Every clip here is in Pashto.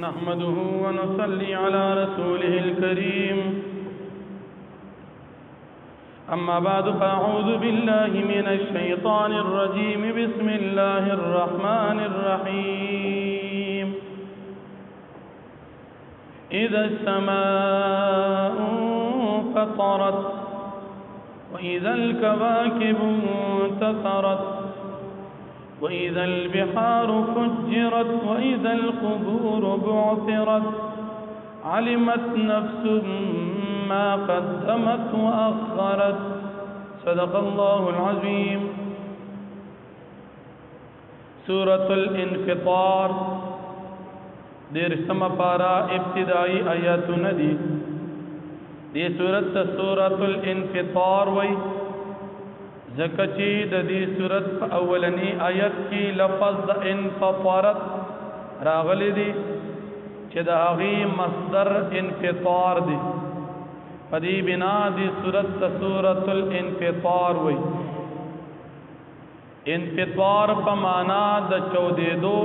نحمده ونصلي على رسوله الكريم أما بعد فأعوذ بالله من الشيطان الرجيم بسم الله الرحمن الرحيم إذا السماء انفطرت وإذا الكواكب انتثرت وإذا البحار فجرت وإذا القبور بعثرت علمت نفس ما قدمت وأخرت صدق الله العظيم. سورة الانفطار دیرشتم پارا ابتدائی آیات ندی دی سورة الانفطار وی زکچی د دې صورت په اولنی آیت کې لفظ د انفطارت راغلی دی چې د هغې مصدر انفطار دی په دې بنا دې صورت ته سورة الانفطار وی. انفطار په معنا د چودېدو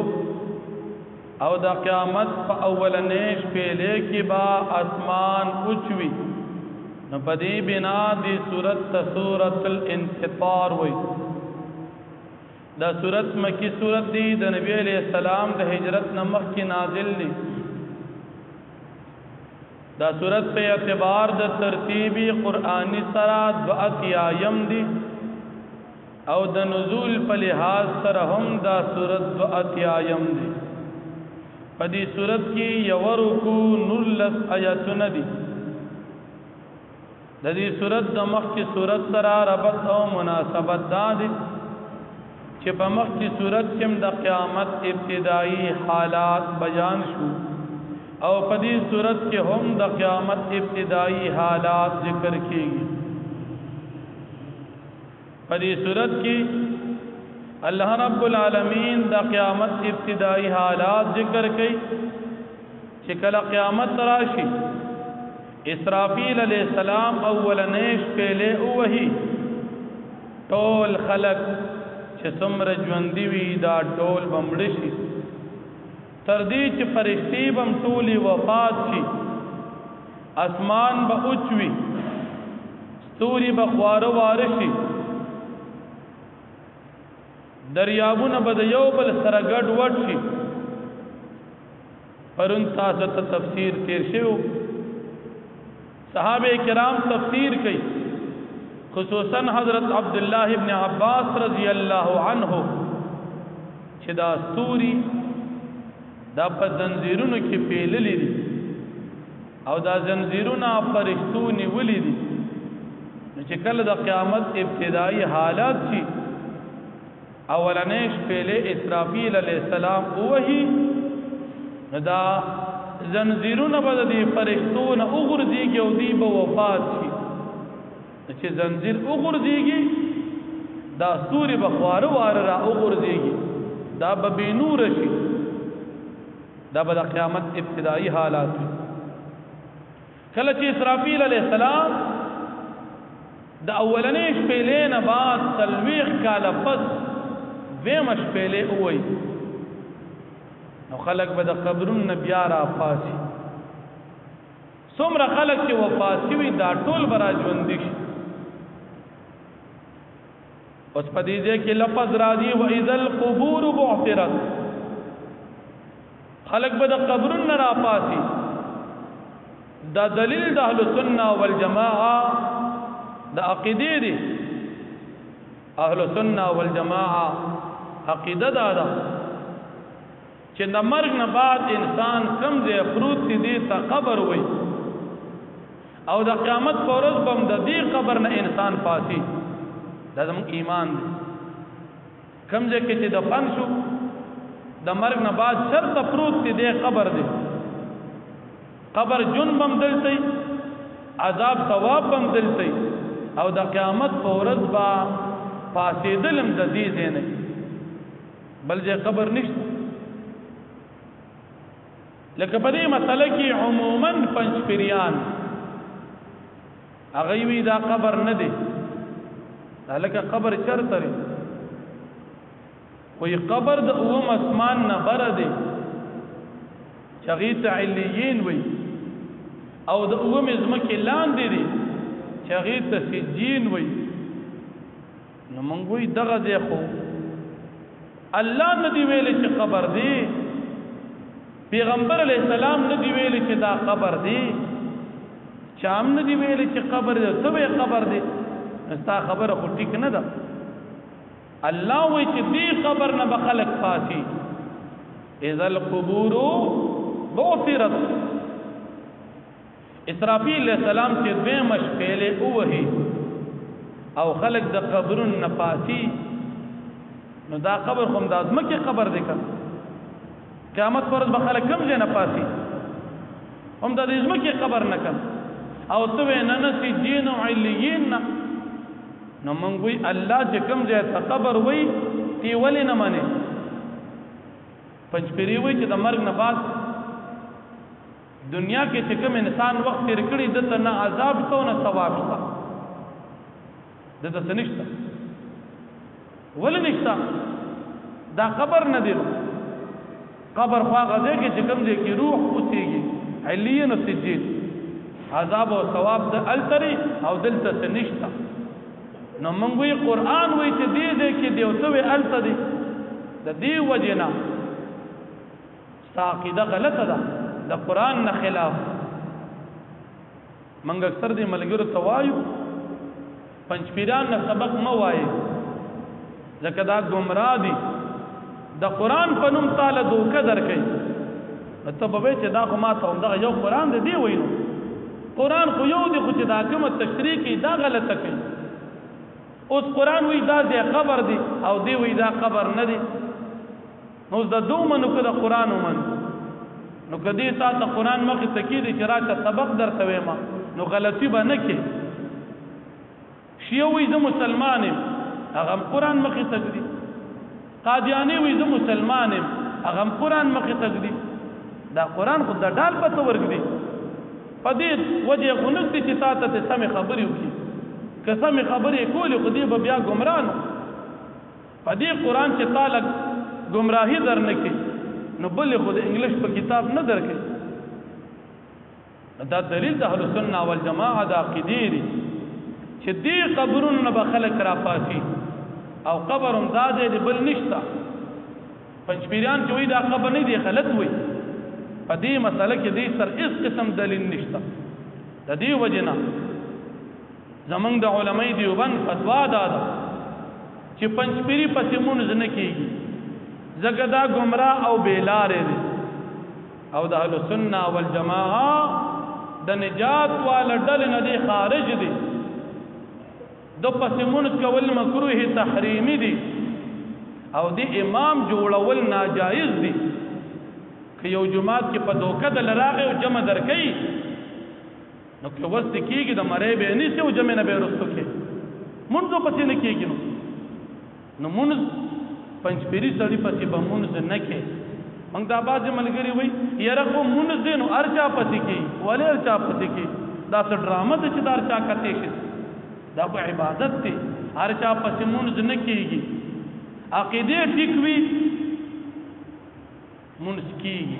او د قیامت په اولنی شپېلې کې به اسمان اوچوي نو په دې بنا دې صورت ته سورة الانفطار وی. دا صورت مکی صورت دی د نبی علیہ السلام د هجرت نه مخکې نازل دی. دا صورت په اعتبار د ترتیبی قرآنی سره 82 دی او د نزول په لحاظ سره هم دا صورت 82 دی. په دې صورت کې یو رکوع 19 آیاتونه دي. د دې صورت د مخکې صورت سره ربط او مناسبت دا دي چې په مخکې صورت کې د قیامت ابتدایي حالات بیان شو او په دې صورت کې هم د قیامت ابتدایي حالات ذکر کیږي. په دې صورت کې الله رب العالمین د قیامت ابتدائی حالات ذکر کئی چې کله قیامت راشي اسرافیل علیہ السلام اولنیش پہلے اوہی ټول خلق چې څومره ژوندي وي دا ټول بمړ شي تر دې چې فرشتي بم ټولي وفات شي اسمان به اوچوي ستوري به خواره واره شي دریابونه به د یو بل سره ګډ وډ شي. پرون تاسو ته تفسیر تیر شوی صحابه کرام تفسیر کوي خصوصا حضرت عبدالله ابن عباس رضی الله عنه چې دا ستوري دا په زنجیرونو کې پیللي دي او دا زنجیرونه فرشتو نیولي دي نو چې کله د قیامت ابتدایي حالات شي اولنیش پہلے اسرافیل علیہ السلام وہی دا زنجیرون با دی فرشتون اغردیگی او دی با وفات شی چه زنجیر اغردیگی دا سوری بخوار وار را اغردیگی دا با بینور شی دا با دا قیامت ابتدائی حالات شی. کلچ اسرافیل علیہ السلام دا اولنیش پہلے نبات تلویخ کالا پس ویمش پہلے اوئی نو خلق به د قبرون بیا را پاسی څومره خلق چې وفاسی وي دا ټول برا ژوندي شي. اوس په دې ځای کې لفظ راځي واذا القبور بعثرت خلق به د قبرون را پاسی. دا دلیل د اهل سنت والجماعه د عقیده دي. اهل سنت والجماعه عقیده دا ده چې د مرګ نه بعد انسان کم ځای پروت دی ته قبر وي او د قیامت پر ورځ بم د دې قبر نه انسان پاسي. دا زموږ ایمان دی. کم ځای کې چې دفن شو د مرګ نه بعد شرط پروت دی قبر دی. قبر جن بم دلته عذاب ثواب بم دلته او د قیامت پر ورځ با پاسې دلم د دې ځای نه بل ځای قبر نشته. لکه په دې مسله کې عموما پنځ پیریان هغه وی دا قبر نه دی لکه قبر چرته لري وی قبر د اوم اسمان نه بره دی چې هغې ته علیین وي او د اومې ځمکې لاندې دي چې هغې ته سجین وي نو موږ وایي دغه ځای خو الله نه دی ویلی چې قبر دی پیغمبر علیه السلام نه دی ویلی چې دا قبر دی چا هم نه دی ویلی چې قبر دی ته وایې قبر دی ستا خبره خو ټیک نه ده الله وایي چې دې قبر نه به خلک پاسي اذا القبور بعثرت اسرافیل علیہ السلام چې دویمه شپېلې ووهي او خلق د قبرون نه پاسي نو دا قبر خو د ځمکې قبر دی که قیامت پر ورځ به خلک کوم ځای نه پاسي هم د دې ځمکې قبر نه کم او ته وایې نه نه سجین او علیین نه نو موږ وایي الله چې کوم ځای ته قبر وایي تی ولې نه منې پنځپیري وایي چې د مرګ نه بعد دنیا کې چې کوم انسان وخت تیر کړي دته نه عذاب شته نه ثواب شته دته څه نشته ولې نشته دا قبر نه دی قبر خو هغه ځای کې چې کوم ځای کې روح اوسېږي علیین او سجین عذاب او ثواب د التری او دلته څه نشته نو موږ وایي قرآن وایي چې دې ځای کې دی او ته وایې هلته دی د دې وجې نه ستا عقیده غلطه ده د قرآن نه خلاف منګ اکثر دې ملګرو ته وایو پنځپیران نه سبق مه وایې ځکه دا ګمراه دي د قرآن په نوم تاله دوکه درکوي نو ته به وایې چې دا خو ما ته همدغه یو قرآن دی دی وایي نو قرآن خو یو دی خو چې دا کومه تشریح کوي دا غلطه کوي اوس قرآن وایي دا ځای قبر دی او دی وایي دا قبر نه دی نو اوس د دو منو که د قرآن ومنو نو کدی تا ته قرآن مخې ته کېدی چې راته سبق درته ویم نو غلطي به نه کې شیعه وایي زه مسلمان یم هغه هم قرآن مخې ته ږدي قادیاني وایي زه مسلمان یم هغه هم قرآن مخې ته ږدي دا قرآن خو د ډال پته ورږدي په دې وجې خو نږدي چې تا ته سمې خبرې وکړي که سمې خبرې یې کولې خو دې به بیا ګمراه نو په دې قرآن چې تا لږ ګمراهي در نه کړي نو بلې خو د انګلیش په کتاب نه درکې دا دلیل د اهل سنت والجماعه د عقیدې دی چې دې قبرونو نه به خلک راپاسي او قبر هم دا ځای دی بل نشته پنځپیریان چې وایي دا قبر نه دی غلط وایي په دې مسله کې دې سر هېڅ قسم دلیل نشته د دې وجې نه زمونږ د علمای دیوبند فتوا دا ده چې پنځپیري پسې مونځ نه کېږي ځکه دا ګمراه او بېلارې دی او د اهل سنت والجماعه د نجات والا ډلې نه دی خارج دی د پسې مونځ کول مکروه تحریمي دی او د امام جوړول ناجایز دی که یو جماعت کې په دوکه د لراغې او جمع درکوي نو که وسط کېږي د مرۍ به یې نیسي او جمع نه به یې رستو کې مونځو پسې نه کېږي نو مونځ پنځپیري سړي پسې به مونځ نه کې موږ دا بعضې ملګري وایي یاره خو مونځ دی نو هر چا پسې کې ولې هر چا پسې کې دا څه ډرامه ده چې دا هر چا کتی شي دا خو عبادت دی هر چا پسې مونځ نه کېږي عقیدې ټیک وي مونځ کېږي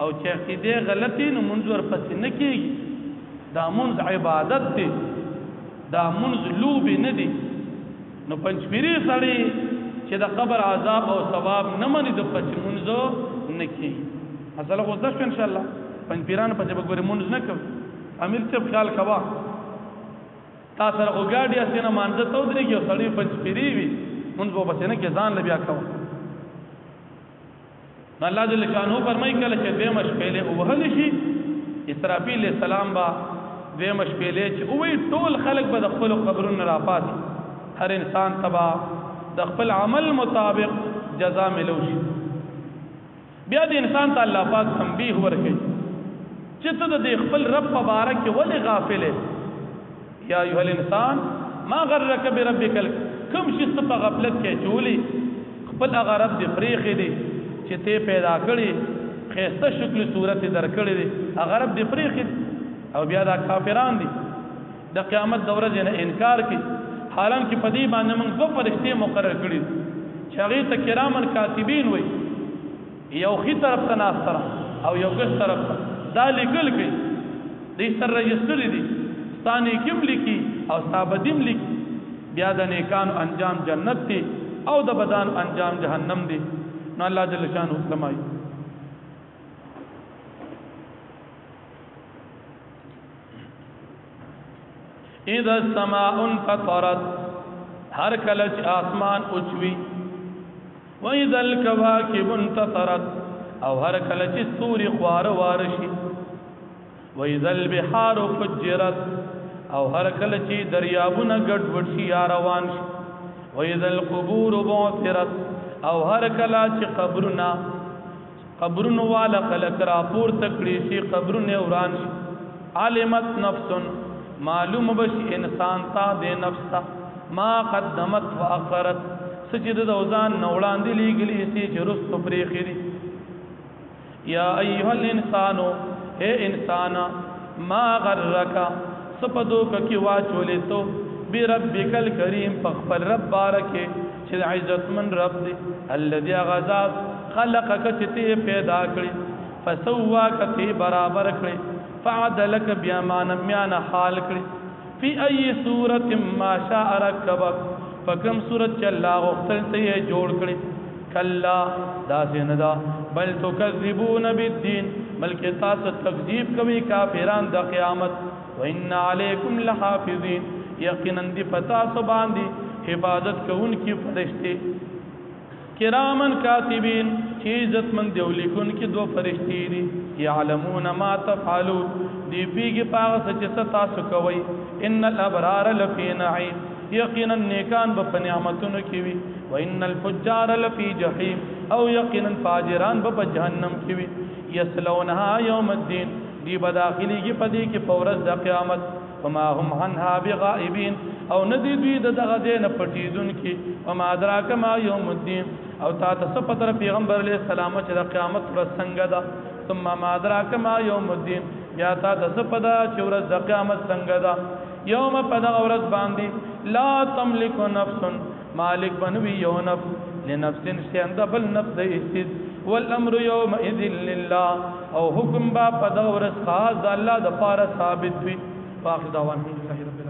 او چې عقیدې غلطي نو مونځ ورپسې نه کېږي دا مونځ عبادت دی دا مونځ لوبې نه دي نو پنځپیري سړی چې د قبر عذاب او ثواب نه مني د پسې مونځو نه کېږي مسله خو زده شوه انشاءالله پنځپیرانو پسې به ګورې مونځ نه کوي امیر صاحب خیال کوه تا سره خو ګاډي هسې نه مانځه ته ودرېږي او سړی پنځپیري وي مونځ به پسې نه کې ځان له بیا کوه نو الله جل شانه فرمایي کله چې دویمه شپېلې ووهلی شي اسرافیل علیه السلام به دویمه شپېلې چې ووایي ټول خلک به د خپلو قبرونو نه راپاسي هر انسان ته به د خپل عمل مطابق جزا ملو شي بیا د انسان ته الله پاک تنبیه ورکوي چې ته د خپل رب په باره کې ولې غافل یې یا ایها الانسان ما غرک بربک کوم شي ته په غفلت کې اچولي خپل هغه رب دې پرېښی دی چې ته پیدا کړي ښایسته شکل صورت یې درکړی دی هغه رب دې پرېښی او بیا دا کافران دي د قیامت د ورځې نه انکار کوي حالانکه په دې باندې موږ دوه فرښتې مقرر کړي چې هغې ته کرامن کاتبین وایي یو ښي طرف ته ناسته او یو کس طرف دا لیکل کوي دې سره رجستر دي ستانه کوم لیکي او ثابتیم لیکي بیا د نیکانو انجام جنت دی او د بدان انجام جهنم دی نو الله جل شانه فرمایي اذا السماء انفطرت هر کله چې اسمان اوچوي و اذا الكواكب انتثرت او هر کله چې ستوري خوار وارشي و اذا البحار فجرت او هر کله چې دریابونه ګډوډ شي یا روان شي و اذا القبور بعثرت او هر کله چې قبرونه والا خلق را پور تکړي شي قبرونه وران شي علمت نفس معلوم بشي انسان تا دے نفس تا ما قدمت واخرت سجد دوزان نوړان دي لګلي سي چرست پرېخري یا ایها الانسان اے انسان ما غرک سپدو کی واچولې تو بربک الکریم فخبر رب بارکه چې عزت من رب دی الذي غذاب خلقك چې پیدا کړی فسواک تی برابر کړی فعدلك بیامان میان حال کړی فی ای صورت ما شاء رکبک فکم صورت چې الله غوښتل ته جوړ کړی کلا دا سیندا بل تکذبون بالدین بلکې تاسو تکذیب کوي کافران د قیامت وان علیکم لحافظین یقینا دی پتا سو باندې حفاظت کوونکی فرشتي کرامن کاتبین چې عزت مند دی ولیکون کې دو فرشتي دي یعلمون ما تفعلون دی بیګ پاغه چې تاسو کوي ان الابرار لفی نعیم یقینا نیکان په نعمتونو کې وي وان الفجار لفی جهنم او یقینا فاجران په جهنم کې وي یصلونها یوم الدین دی بداخلی کې پدې کې فورز د قیامت وما هم عنها بغائبین او ندی دوی دغه دین پټیدون کې وما ادراک ما یوم الدین او تا ته پتر پیغمبر علیہ السلام چې د قیامت ورځ څنګه ده ثم ما ادراک ما یوم الدین یا تا ته پدا چې ورځ د قیامت څنګه ده یوم پدا ورځ باندې لا تملک نفس مالک بنوي یو نفس لنفس شیند بل نفس ایستید والامر یومئذ لله او حکم با پدا ورځ خاص الله د پاره ثابت وي واخر دعوانا